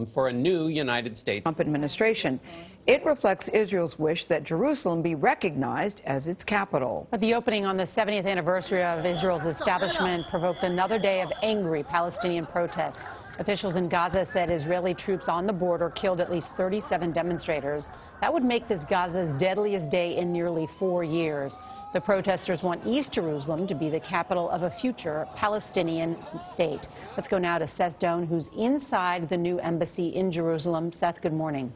for a new United States Trump administration. It reflects Israel's wish that Jerusalem be recognized as its capital. But the opening on the 70th anniversary of Israel's establishment provoked another day of angry Palestinian protests. Officials in Gaza said Israeli troops on the border killed at least 37 demonstrators. That would make this Gaza's deadliest day in nearly 4 years. The protesters want East Jerusalem to be the capital of a future Palestinian state. Let's go now to Seth Doan, who's inside the new embassy in Jerusalem. Seth, good morning.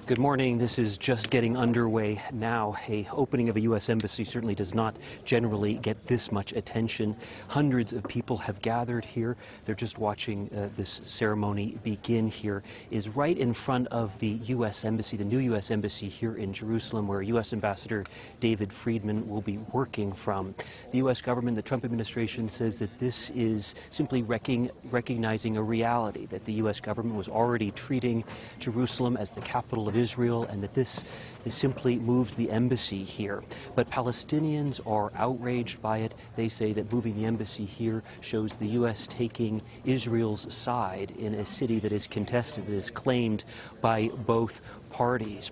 Good morning. This is just getting underway now. A opening of a U.S. embassy certainly does not generally get this much attention. Hundreds of people have gathered here. They're just watching this ceremony begin here. Is right in front of the U.S. embassy, the new U.S. embassy here in Jerusalem, where U.S. Ambassador David Friedman will be working from. The U.S. government, the Trump administration, says that this is simply recognizing a reality, that the U.S. government was already treating Jerusalem as the capital of Israel, and that this simply moves the embassy here. But Palestinians are outraged by it. They say that moving the embassy here shows the U.S. taking Israel's side in a city that is contested, that is claimed by both parties.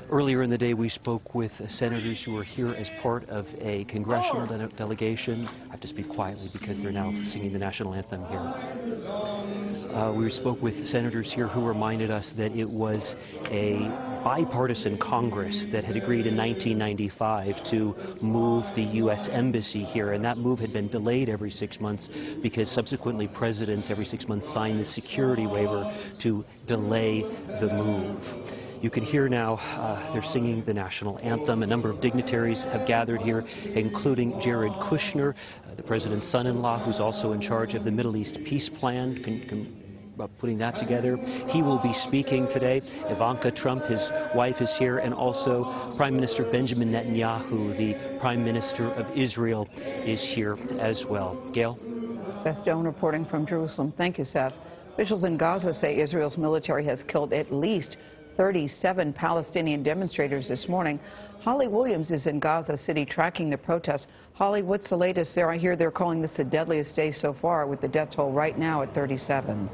Earlier in the day, we spoke with senators who are here as part of a congressional delegation. I have to speak quietly because they're now singing the national anthem here. We spoke with senators here who reminded us that it was a bipartisan Congress that had agreed in 1995 to move the U.S. embassy here, and that move had been delayed every 6 months because subsequently presidents every 6 months signed the security waiver to delay the move. You can hear now they're singing the national anthem. A number of dignitaries have gathered here, including Jared Kushner, the president's son-in-law, who's also in charge of the Middle East peace plan, putting that together. He will be speaking today. Ivanka Trump, his wife, is here, and also Prime Minister Benjamin Netanyahu, the Prime Minister of Israel, is here as well. Gail? Seth Doan reporting from Jerusalem. Thank you, Seth. Officials in Gaza say Israel's military has killed at least 37 Palestinian demonstrators this morning. Holly Williams is in Gaza City tracking the protests. Holly, what's the latest there? I hear they're calling this the deadliest day so far, with the death toll right now at 37.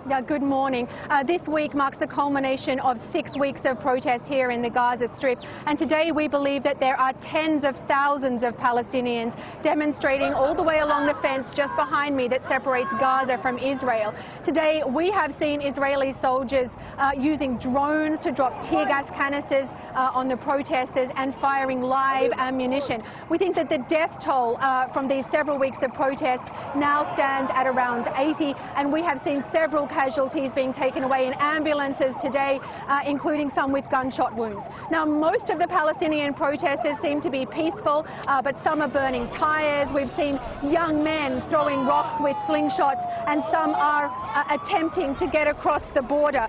Yeah, good morning. This week marks the culmination of 6 weeks of protest here in the Gaza Strip, and today we believe that there are tens of thousands of Palestinians demonstrating all the way along the fence just behind me that separates Gaza from Israel. Today we have seen Israeli soldiers using drones to drop tear gas canisters on the protesters and firing live ammunition. We think that the death toll from these several weeks of protests now stands at around 80, and we have seen several casualties being taken away in ambulances today, including some with gunshot wounds. Now, most of the Palestinian protesters seem to be peaceful, but some are burning tires. We've seen young men throwing rocks with slingshots, and some are attempting to get across the border.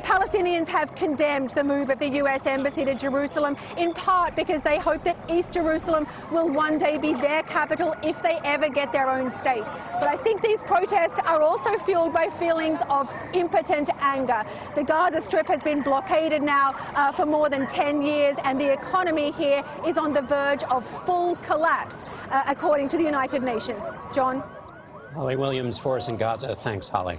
Palestinians have condemned the move of the U.S. Embassy to Jerusalem, in part because they hope that East Jerusalem will one day be their capital if they ever get their own state. But I think these protests are also fueled by feelings of impotent anger. The Gaza Strip has been blockaded now for more than 10 years, and the economy here is on the verge of full collapse, according to the United Nations. John? Holly Williams for us in Gaza. Thanks, Holly.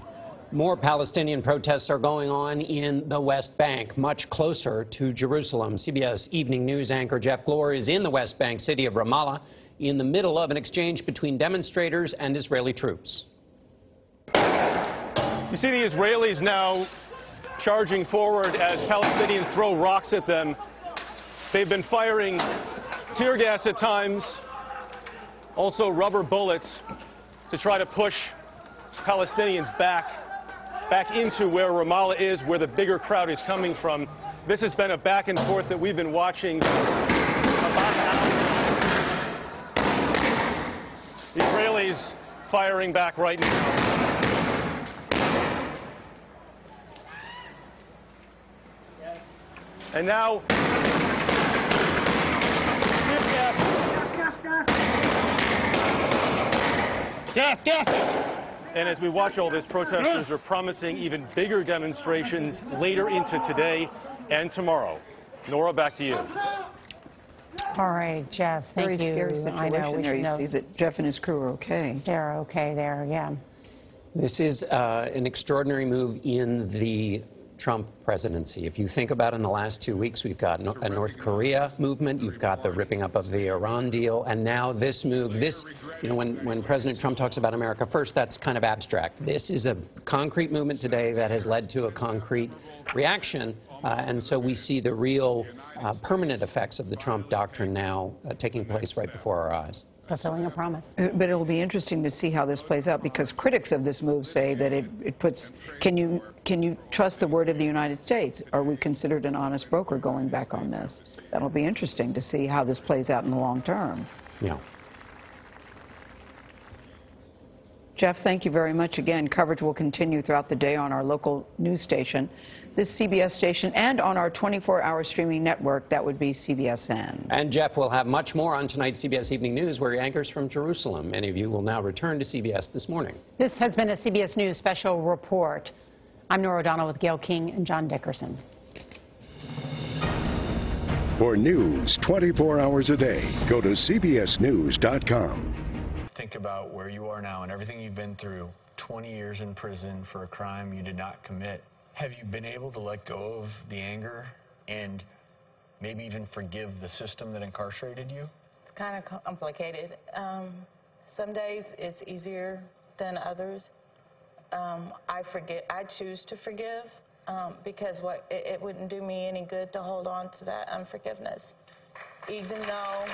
More Palestinian protests are going on in the West Bank, much closer to Jerusalem. CBS Evening News anchor Jeff Glor is in the West Bank city of Ramallah, in the middle of an exchange between demonstrators and Israeli troops. You see the Israelis now charging forward as Palestinians throw rocks at them. They've been firing tear gas at times, also rubber bullets, to try to push Palestinians back into where Ramallah is, where the bigger crowd is coming from. This has been a back and forth that we've been watching for about an hour. The Israelis firing back right now. And now, gas. And as we watch all this, protesters are promising even bigger demonstrations later into today and tomorrow. Nora, back to you. All right, Jeff, thank you. Very scary situation there. You see that Jeff and his crew are okay. They're okay there, yeah. This is an extraordinary move in the Trump presidency. If you think about in the last 2 weeks, we've got a North Korea movement, you've got the ripping up of the Iran deal, and now this move, when President Trump talks about America first, that's kind of abstract. This is a concrete movement today that has led to a concrete reaction, and so we see the real permanent effects of the Trump doctrine now taking place right before our eyes. Fulfilling a promise. But it'll be interesting to see how this plays out, because critics of this move say that it puts, can you trust the word of the United States? Are we considered an honest broker going back on this? That'll be interesting to see how this plays out in the long term. Yeah. Jeff, thank you very much again. Coverage will continue throughout the day on our local news station, this CBS station, and on our 24-hour streaming network. That would be CBSN. And Jeff will have much more on tonight's CBS Evening News, where he anchors from Jerusalem. Many of you will now return to CBS this morning. This has been a CBS News special report. I'm Nora O'Donnell with Gail King and John Dickerson. For news 24 hours a day, go to CBSNews.com. Think about where you are now and everything you've been through. 20 years in prison for a crime you did not commit. Have you been able to let go of the anger and maybe even forgive the system that incarcerated you? It's kind of complicated. Some days it's easier than others. I choose to forgive because it wouldn't do me any good to hold on to that unforgiveness. Even though